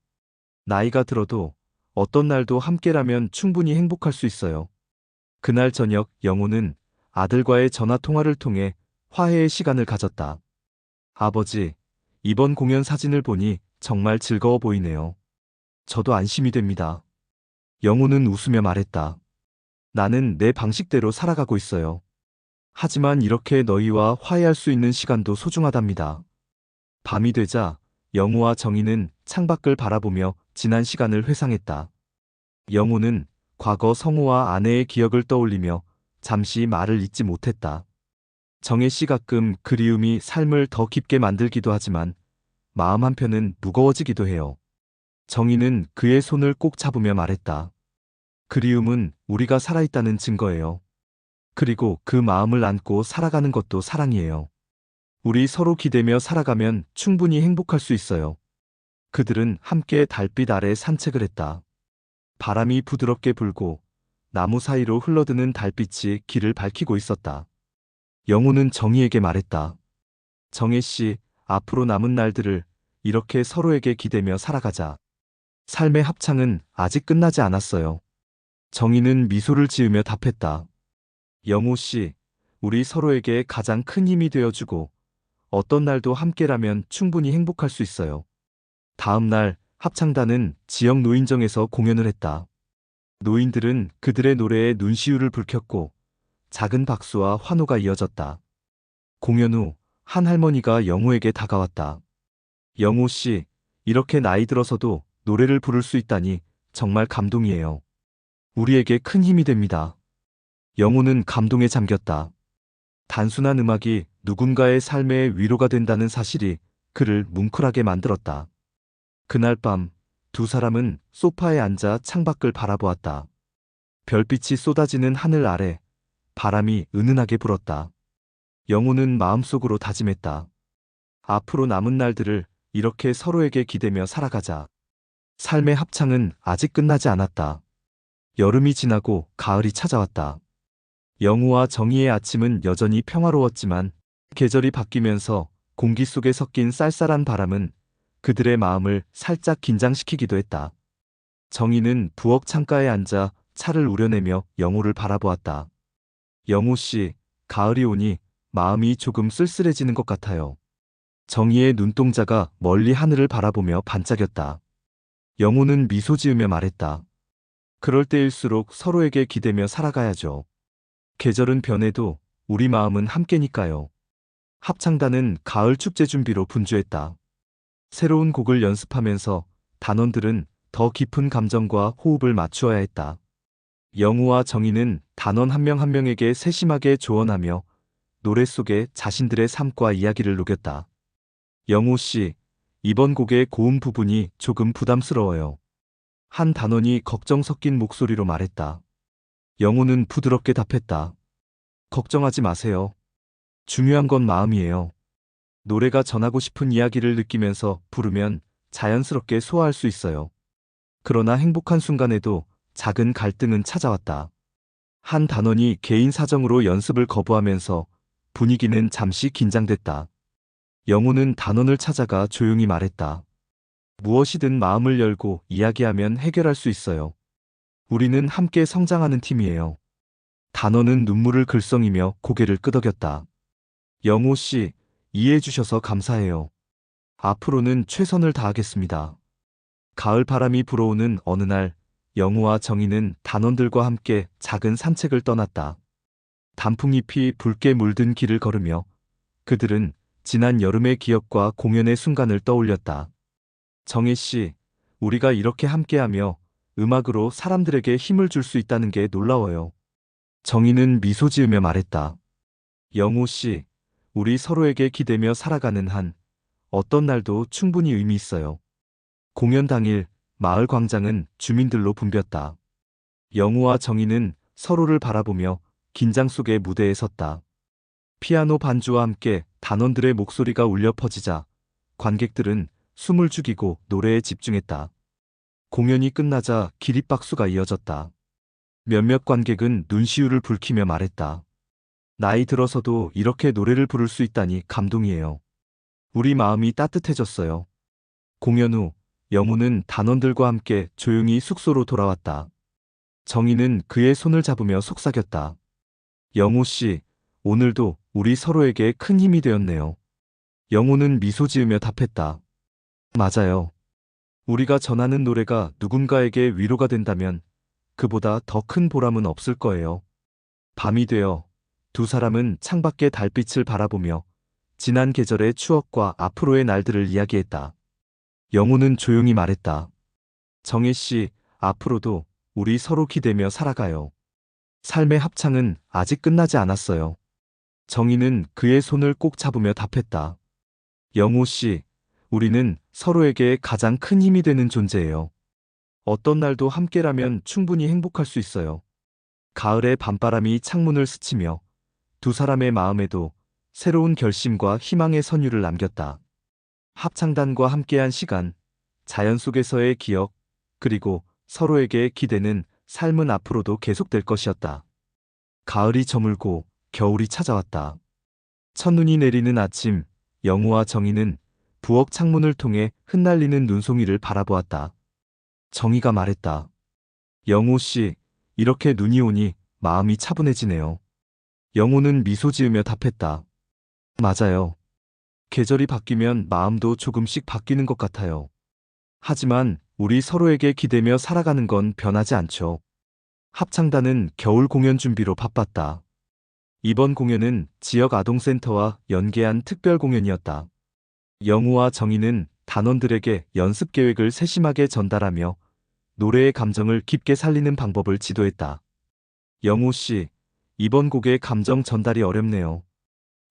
나이가 들어도 어떤 날도 함께라면 충분히 행복할 수 있어요. 그날 저녁 영호는 아들과의 전화 통화를 통해 화해의 시간을 가졌다. 아버지, 이번 공연 사진을 보니 정말 즐거워 보이네요. 저도 안심이 됩니다. 영호는 웃으며 말했다. 나는 내 방식대로 살아가고 있어요. 하지만 이렇게 너희와 화해할 수 있는 시간도 소중하답니다. 밤이 되자 영호와 정희는 창밖을 바라보며 지난 시간을 회상했다. 영호는 과거 성우와 아내의 기억을 떠올리며 잠시 말을 잇지 못했다. 정혜 씨 가끔 그리움이 삶을 더 깊게 만들기도 하지만 마음 한편은 무거워지기도 해요. 정희는 그의 손을 꼭 잡으며 말했다. 그리움은 우리가 살아있다는 증거예요. 그리고 그 마음을 안고 살아가는 것도 사랑이에요. 우리 서로 기대며 살아가면 충분히 행복할 수 있어요. 그들은 함께 달빛 아래 산책을 했다. 바람이 부드럽게 불고 나무 사이로 흘러드는 달빛이 길을 밝히고 있었다. 영호는 정희에게 말했다. 정혜 씨, 앞으로 남은 날들을 이렇게 서로에게 기대며 살아가자. 삶의 합창은 아직 끝나지 않았어요. 정희는 미소를 지으며 답했다. 영호 씨, 우리 서로에게 가장 큰 힘이 되어주고 어떤 날도 함께라면 충분히 행복할 수 있어요. 다음 날 합창단은 지역 노인정에서 공연을 했다. 노인들은 그들의 노래에 눈시울을 붉혔고 작은 박수와 환호가 이어졌다. 공연 후 한 할머니가 영호에게 다가왔다. 영호 씨, 이렇게 나이 들어서도 노래를 부를 수 있다니 정말 감동이에요. 우리에게 큰 힘이 됩니다. 영호는 감동에 잠겼다. 단순한 음악이 누군가의 삶에 위로가 된다는 사실이 그를 뭉클하게 만들었다. 그날 밤 두 사람은 소파에 앉아 창밖을 바라보았다. 별빛이 쏟아지는 하늘 아래 바람이 은은하게 불었다. 영호는 마음속으로 다짐했다. 앞으로 남은 날들을 이렇게 서로에게 기대며 살아가자. 삶의 합창은 아직 끝나지 않았다. 여름이 지나고 가을이 찾아왔다. 영호와 정희의 아침은 여전히 평화로웠지만 계절이 바뀌면서 공기 속에 섞인 쌀쌀한 바람은 그들의 마음을 살짝 긴장시키기도 했다. 정희는 부엌 창가에 앉아 차를 우려내며 영호를 바라보았다. 영호 씨, 가을이 오니 마음이 조금 쓸쓸해지는 것 같아요. 정희의 눈동자가 멀리 하늘을 바라보며 반짝였다. 영호는 미소 지으며 말했다. 그럴 때일수록 서로에게 기대며 살아가야죠. 계절은 변해도 우리 마음은 함께니까요. 합창단은 가을 축제 준비로 분주했다. 새로운 곡을 연습하면서 단원들은 더 깊은 감정과 호흡을 맞추어야 했다. 영우와 정희는 단원 한 명 한 명에게 세심하게 조언하며 노래 속에 자신들의 삶과 이야기를 녹였다. 영우 씨, 이번 곡의 고음 부분이 조금 부담스러워요. 한 단원이 걱정 섞인 목소리로 말했다. 영우는 부드럽게 답했다. 걱정하지 마세요. 중요한 건 마음이에요. 노래가 전하고 싶은 이야기를 느끼면서 부르면 자연스럽게 소화할 수 있어요. 그러나 행복한 순간에도 작은 갈등은 찾아왔다. 한 단원이 개인 사정으로 연습을 거부하면서 분위기는 잠시 긴장됐다. 영호는 단원을 찾아가 조용히 말했다. 무엇이든 마음을 열고 이야기하면 해결할 수 있어요. 우리는 함께 성장하는 팀이에요. 단원은 눈물을 글썽이며 고개를 끄덕였다. 영호 씨, 이해해 주셔서 감사해요. 앞으로는 최선을 다하겠습니다. 가을 바람이 불어오는 어느 날, 영호와 정희는 단원들과 함께 작은 산책을 떠났다. 단풍잎이 붉게 물든 길을 걸으며 그들은 지난 여름의 기억과 공연의 순간을 떠올렸다. 정희 씨, 우리가 이렇게 함께하며 음악으로 사람들에게 힘을 줄 수 있다는 게 놀라워요. 정희는 미소 지으며 말했다. 영호 씨, 우리 서로에게 기대며 살아가는 한 어떤 날도 충분히 의미 있어요. 공연 당일 마을 광장은 주민들로 붐볐다. 영우와 정희는 서로를 바라보며 긴장 속의 무대에 섰다. 피아노 반주와 함께 단원들의 목소리가 울려 퍼지자 관객들은 숨을 죽이고 노래에 집중했다. 공연이 끝나자 기립박수가 이어졌다. 몇몇 관객은 눈시울을 붉히며 말했다. 나이 들어서도 이렇게 노래를 부를 수 있다니 감동이에요. 우리 마음이 따뜻해졌어요. 공연 후 영호는 단원들과 함께 조용히 숙소로 돌아왔다. 정희는 그의 손을 잡으며 속삭였다. 영호 씨, 오늘도 우리 서로에게 큰 힘이 되었네요. 영호는 미소 지으며 답했다. 맞아요. 우리가 전하는 노래가 누군가에게 위로가 된다면 그보다 더 큰 보람은 없을 거예요. 밤이 되어 두 사람은 창밖의 달빛을 바라보며 지난 계절의 추억과 앞으로의 날들을 이야기했다. 영호는 조용히 말했다. 정혜 씨, 앞으로도 우리 서로 기대며 살아가요. 삶의 합창은 아직 끝나지 않았어요. 정희는 그의 손을 꼭 잡으며 답했다. 영호 씨, 우리는 서로에게 가장 큰 힘이 되는 존재예요. 어떤 날도 함께라면 충분히 행복할 수 있어요. 가을의 밤바람이 창문을 스치며 두 사람의 마음에도 새로운 결심과 희망의 선율을 남겼다. 합창단과 함께한 시간, 자연 속에서의 기억, 그리고 서로에게 기대는 삶은 앞으로도 계속될 것이었다. 가을이 저물고 겨울이 찾아왔다. 첫눈이 내리는 아침, 영호와 정희는 부엌 창문을 통해 흩날리는 눈송이를 바라보았다. 정희가 말했다. 영호 씨, 이렇게 눈이 오니 마음이 차분해지네요. 영호는 미소 지으며 답했다. 맞아요. 계절이 바뀌면 마음도 조금씩 바뀌는 것 같아요. 하지만 우리 서로에게 기대며 살아가는 건 변하지 않죠. 합창단은 겨울 공연 준비로 바빴다. 이번 공연은 지역 아동센터와 연계한 특별 공연이었다. 영우와 정희는 단원들에게 연습 계획을 세심하게 전달하며 노래의 감정을 깊게 살리는 방법을 지도했다. 영우 씨, 이번 곡의 감정 전달이 어렵네요.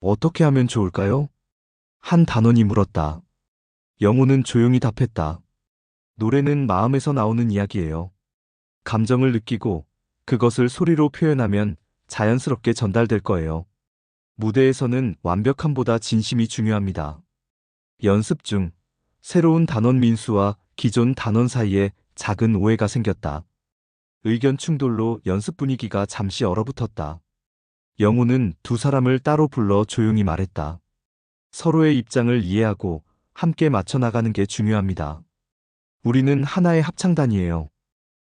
어떻게 하면 좋을까요? 한 단원이 물었다. 영우는 조용히 답했다. 노래는 마음에서 나오는 이야기예요. 감정을 느끼고 그것을 소리로 표현하면 자연스럽게 전달될 거예요. 무대에서는 완벽함보다 진심이 중요합니다. 연습 중 새로운 단원 민수와 기존 단원 사이에 작은 오해가 생겼다. 의견 충돌로 연습 분위기가 잠시 얼어붙었다. 영우는 두 사람을 따로 불러 조용히 말했다. 서로의 입장을 이해하고 함께 맞춰 나가는 게 중요합니다. 우리는 하나의 합창단이에요.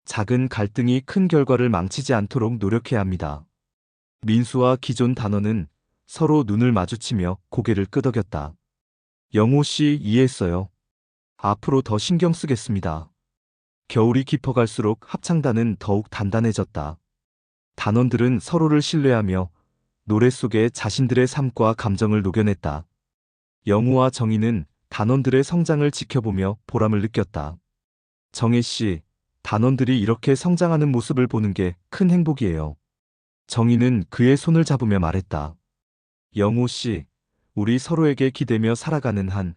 작은 갈등이 큰 결과를 망치지 않도록 노력해야 합니다. 민수와 기존 단원은 서로 눈을 마주치며 고개를 끄덕였다. 영호 씨 이해했어요. 앞으로 더 신경 쓰겠습니다. 겨울이 깊어갈수록 합창단은 더욱 단단해졌다. 단원들은 서로를 신뢰하며 노래 속에 자신들의 삶과 감정을 녹여냈다. 영우와 정희는 단원들의 성장을 지켜보며 보람을 느꼈다. 정혜 씨, 단원들이 이렇게 성장하는 모습을 보는 게 큰 행복이에요. 정희는 그의 손을 잡으며 말했다. 영우 씨, 우리 서로에게 기대며 살아가는 한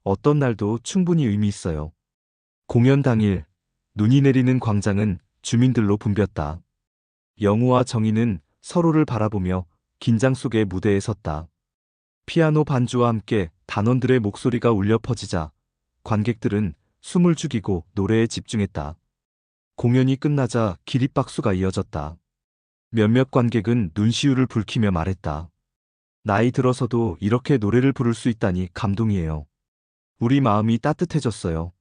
어떤 날도 충분히 의미 있어요. 공연 당일, 눈이 내리는 광장은 주민들로 붐볐다. 영우와 정희는 서로를 바라보며 긴장 속의 무대에 섰다. 피아노 반주와 함께 단원들의 목소리가 울려 퍼지자 관객들은 숨을 죽이고 노래에 집중했다. 공연이 끝나자 기립박수가 이어졌다. 몇몇 관객은 눈시울을 붉히며 말했다. 나이 들어서도 이렇게 노래를 부를 수 있다니 감동이에요. 우리 마음이 따뜻해졌어요.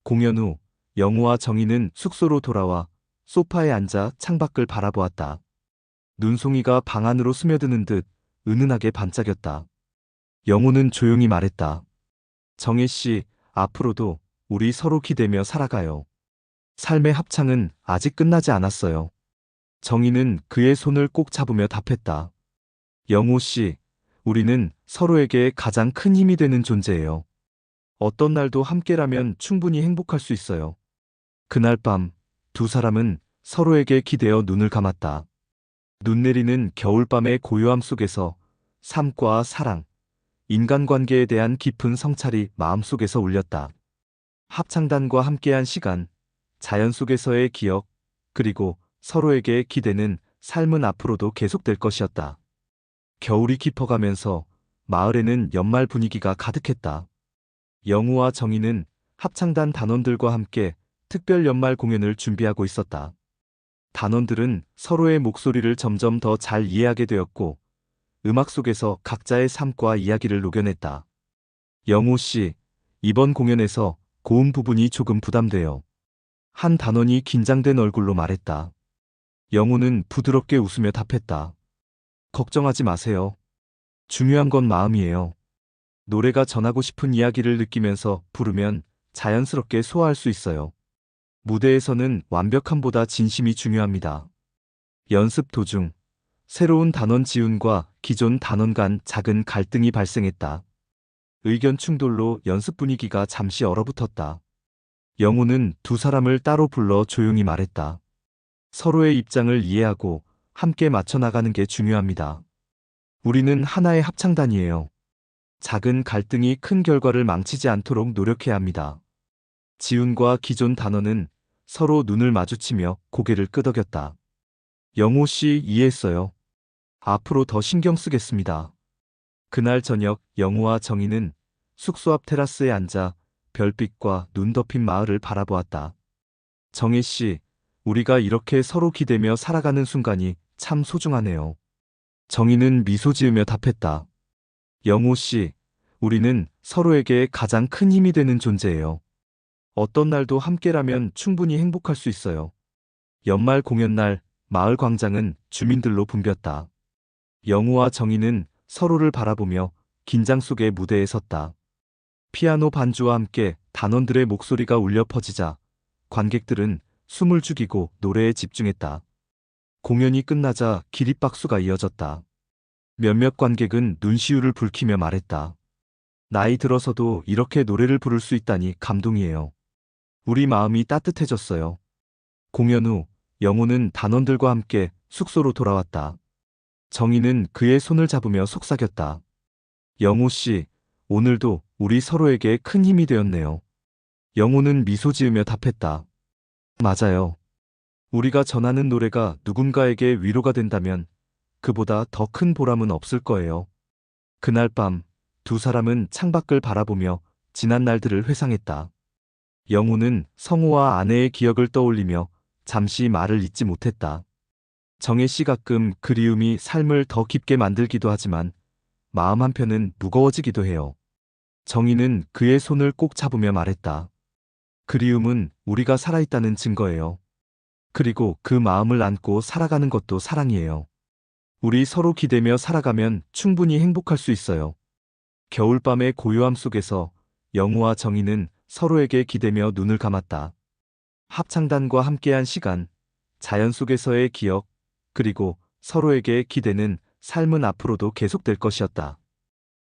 공연 후 영우와 정희는 숙소로 돌아와 소파에 앉아 창밖을 바라보았다. 눈송이가 방 안으로 스며드는 듯 은은하게 반짝였다. 영우는 조용히 말했다. 정혜 씨, 앞으로도 우리 서로 기대며 살아가요. 삶의 합창은 아직 끝나지 않았어요. 정희는 그의 손을 꼭 잡으며 답했다. 영호 씨, 우리는 서로에게 가장 큰 힘이 되는 존재예요. 어떤 날도 함께라면 충분히 행복할 수 있어요. 그날 밤, 두 사람은 서로에게 기대어 눈을 감았다. 눈 내리는 겨울밤의 고요함 속에서 삶과 사랑, 인간관계에 대한 깊은 성찰이 마음속에서 울렸다. 합창단과 함께한 시간, 자연 속에서의 기억, 그리고 서로에게 기대는 삶은 앞으로도 계속될 것이었다. 겨울이 깊어가면서 마을에는 연말 분위기가 가득했다. 영우와 정희는 합창단 단원들과 함께 특별 연말 공연을 준비하고 있었다. 단원들은 서로의 목소리를 점점 더 잘 이해하게 되었고, 음악 속에서 각자의 삶과 이야기를 녹여냈다. 영우 씨, 이번 공연에서 고음 부분이 조금 부담돼요. 한 단원이 긴장된 얼굴로 말했다. 영호는 부드럽게 웃으며 답했다. 걱정하지 마세요. 중요한 건 마음이에요. 노래가 전하고 싶은 이야기를 느끼면서 부르면 자연스럽게 소화할 수 있어요. 무대에서는 완벽함보다 진심이 중요합니다. 연습 도중 새로운 단원 지훈과 기존 단원 간 작은 갈등이 발생했다. 의견 충돌로 연습 분위기가 잠시 얼어붙었다. 영호는 두 사람을 따로 불러 조용히 말했다. 서로의 입장을 이해하고 함께 맞춰 나가는 게 중요합니다. 우리는 하나의 합창단이에요. 작은 갈등이 큰 결과를 망치지 않도록 노력해야 합니다. 지훈과 기존 단원은 서로 눈을 마주치며 고개를 끄덕였다. 영호 씨 이해했어요. 앞으로 더 신경 쓰겠습니다. 그날 저녁 영호와 정희는 숙소 앞 테라스에 앉아 별빛과 눈 덮인 마을을 바라보았다. 정희 씨, 우리가 이렇게 서로 기대며 살아가는 순간이 참 소중하네요. 정희는 미소 지으며 답했다. 영호 씨, 우리는 서로에게 가장 큰 힘이 되는 존재예요. 어떤 날도 함께라면 충분히 행복할 수 있어요. 연말 공연날 마을 광장은 주민들로 붐볐다. 영호와 정희는 서로를 바라보며 긴장 속에 무대에 섰다. 피아노 반주와 함께 단원들의 목소리가 울려 퍼지자 관객들은 숨을 죽이고 노래에 집중했다. 공연이 끝나자 기립박수가 이어졌다. 몇몇 관객은 눈시울을 붉히며 말했다. 나이 들어서도 이렇게 노래를 부를 수 있다니 감동이에요. 우리 마음이 따뜻해졌어요. 공연 후 영호는 단원들과 함께 숙소로 돌아왔다. 정희는 그의 손을 잡으며 속삭였다. 영호 씨, 오늘도 우리 서로에게 큰 힘이 되었네요. 영호는 미소 지으며 답했다. 맞아요. 우리가 전하는 노래가 누군가에게 위로가 된다면 그보다 더 큰 보람은 없을 거예요. 그날 밤 두 사람은 창밖을 바라보며 지난 날들을 회상했다. 영호는 성우와 아내의 기억을 떠올리며 잠시 말을 잇지 못했다. 정혜 씨 가끔 그리움이 삶을 더 깊게 만들기도 하지만 마음 한편은 무거워지기도 해요. 정희는 그의 손을 꼭 잡으며 말했다. 그리움은 우리가 살아있다는 증거예요. 그리고 그 마음을 안고 살아가는 것도 사랑이에요. 우리 서로 기대며 살아가면 충분히 행복할 수 있어요. 겨울밤의 고요함 속에서 영호와 정희는 서로에게 기대며 눈을 감았다. 합창단과 함께한 시간, 자연 속에서의 기억, 그리고 서로에게 기대는 삶은 앞으로도 계속될 것이었다.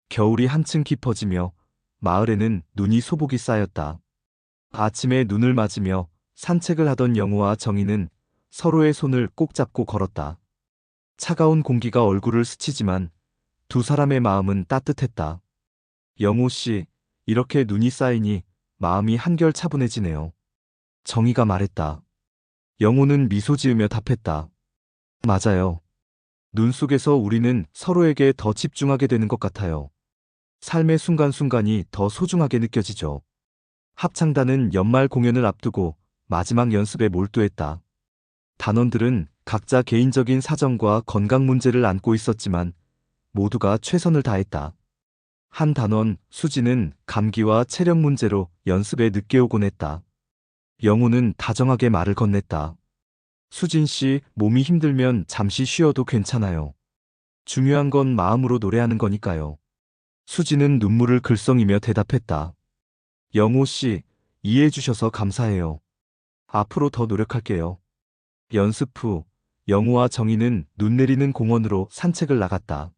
겨울이 한층 깊어지며 마을에는 눈이 소복이 쌓였다. 아침에 눈을 맞으며 산책을 하던 영호와 정희는 서로의 손을 꼭 잡고 걸었다. 차가운 공기가 얼굴을 스치지만 두 사람의 마음은 따뜻했다. 영호 씨, 이렇게 눈이 쌓이니 마음이 한결 차분해지네요. 정희가 말했다. 영호는 미소 지으며 답했다. 맞아요. 눈 속에서 우리는 서로에게 더 집중하게 되는 것 같아요. 삶의 순간순간이 더 소중하게 느껴지죠. 합창단은 연말 공연을 앞두고 마지막 연습에 몰두했다. 단원들은 각자 개인적인 사정과 건강 문제를 안고 있었지만 모두가 최선을 다했다. 한 단원, 수지는 감기와 체력 문제로 연습에 늦게 오곤 했다. 영호는 다정하게 말을 건넸다. 수진 씨, 몸이 힘들면 잠시 쉬어도 괜찮아요. 중요한 건 마음으로 노래하는 거니까요. 수지는 눈물을 글썽이며 대답했다. 영호 씨, 이해해 주셔서 감사해요. 앞으로 더 노력할게요. 연습 후 영호와 정희는 눈 내리는 공원으로 산책을 나갔다.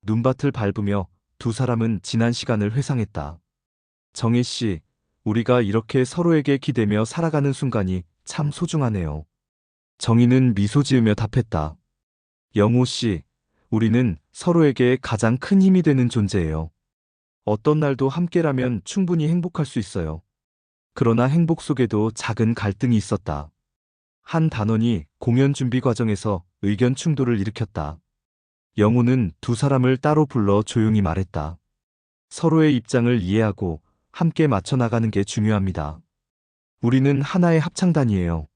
눈밭을 밟으며 두 사람은 지난 시간을 회상했다. 정희 씨, 우리가 이렇게 서로에게 기대며 살아가는 순간이 참 소중하네요. 정희는 미소 지으며 답했다. 영호 씨, 우리는 서로에게 가장 큰 힘이 되는 존재예요. 어떤 날도 함께라면 충분히 행복할 수 있어요. 그러나 행복 속에도 작은 갈등이 있었다. 한 단원이 공연 준비 과정에서 의견 충돌을 일으켰다. 영호는 두 사람을 따로 불러 조용히 말했다. 서로의 입장을 이해하고 함께 맞춰 나가는 게 중요합니다. 우리는 하나의 합창단이에요.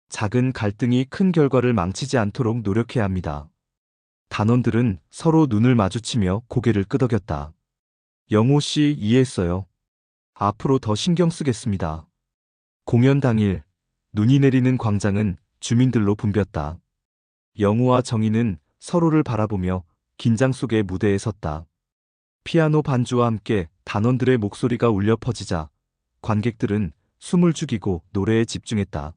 작은 갈등이 큰 결과를 망치지 않도록 노력해야 합니다. 단원들은 서로 눈을 마주치며 고개를 끄덕였다. 영호 씨 이해했어요. 앞으로 더 신경 쓰겠습니다. 공연 당일, 눈이 내리는 광장은 주민들로 붐볐다. 영우와 정희는 서로를 바라보며 긴장 속에 무대에 섰다. 피아노 반주와 함께 단원들의 목소리가 울려 퍼지자 관객들은 숨을 죽이고 노래에 집중했다.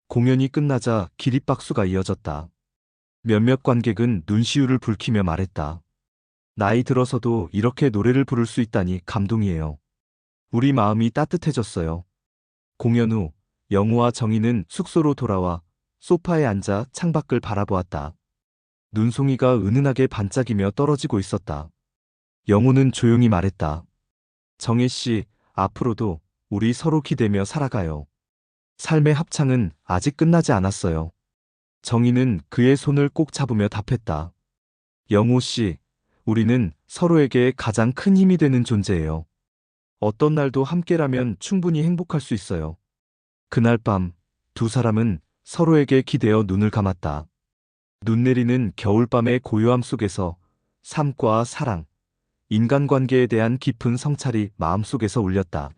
공연이 끝나자 기립박수가 이어졌다. 몇몇 관객은 눈시울을 붉히며 말했다. 나이 들어서도 이렇게 노래를 부를 수 있다니 감동이에요. 우리 마음이 따뜻해졌어요. 공연 후 영우와 정희는 숙소로 돌아와 소파에 앉아 창밖을 바라보았다. 눈송이가 은은하게 반짝이며 떨어지고 있었다. 영우는 조용히 말했다. 정혜 씨, 앞으로도 우리 서로 기대며 살아가요. 삶의 합창은 아직 끝나지 않았어요. 정희는 그의 손을 꼭 잡으며 답했다. 영우 씨, 우리는 서로에게 가장 큰 힘이 되는 존재예요. 어떤 날도 함께라면 충분히 행복할 수 있어요. 그날 밤, 두 사람은 서로에게 기대어 눈을 감았다. 눈 내리는 겨울밤의 고요함 속에서 삶과 사랑, 인간관계에 대한 깊은 성찰이 마음속에서 울렸다.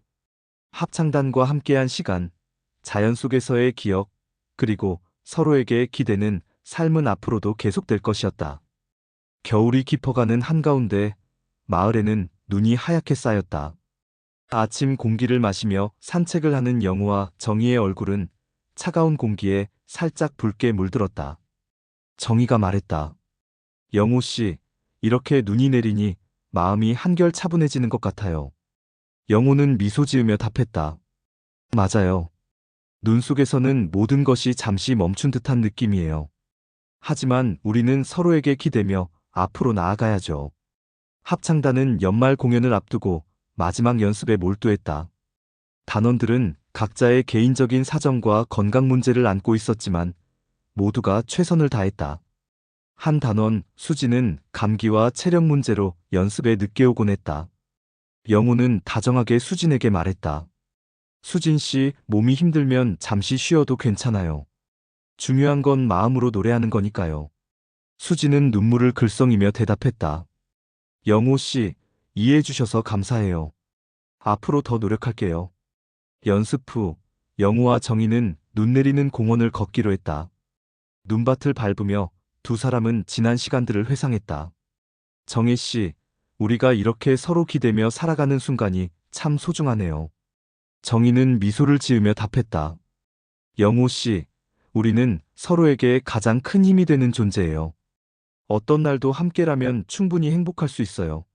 합창단과 함께한 시간, 자연 속에서의 기억, 그리고 서로에게 기대는 삶은 앞으로도 계속될 것이었다. 겨울이 깊어가는 한가운데 마을에는 눈이 하얗게 쌓였다. 아침 공기를 마시며 산책을 하는 영우와 정희의 얼굴은 차가운 공기에 살짝 붉게 물들었다. 정희가 말했다. 영우 씨, 이렇게 눈이 내리니 마음이 한결 차분해지는 것 같아요. 영우는 미소 지으며 답했다. 맞아요. 눈 속에서는 모든 것이 잠시 멈춘 듯한 느낌이에요. 하지만 우리는 서로에게 기대며 앞으로 나아가야죠. 합창단은 연말 공연을 앞두고 마지막 연습에 몰두했다. 단원들은 각자의 개인적인 사정과 건강 문제를 안고 있었지만 모두가 최선을 다했다. 한 단원, 수지는 감기와 체력 문제로 연습에 늦게 오곤 했다. 영우는 다정하게 수진에게 말했다. 수진 씨, 몸이 힘들면 잠시 쉬어도 괜찮아요. 중요한 건 마음으로 노래하는 거니까요. 수진은 눈물을 글썽이며 대답했다. 영우 씨, 이해해 주셔서 감사해요. 앞으로 더 노력할게요. 연습 후 영우와 정희는 눈 내리는 공원을 걷기로 했다. 눈밭을 밟으며 두 사람은 지난 시간들을 회상했다. 정희 씨, 우리가 이렇게 서로 기대며 살아가는 순간이 참 소중하네요. 정희는 미소를 지으며 답했다. 영우 씨, 우리는 서로에게 가장 큰 힘이 되는 존재예요. 어떤 날도 함께라면 충분히 행복할 수 있어요.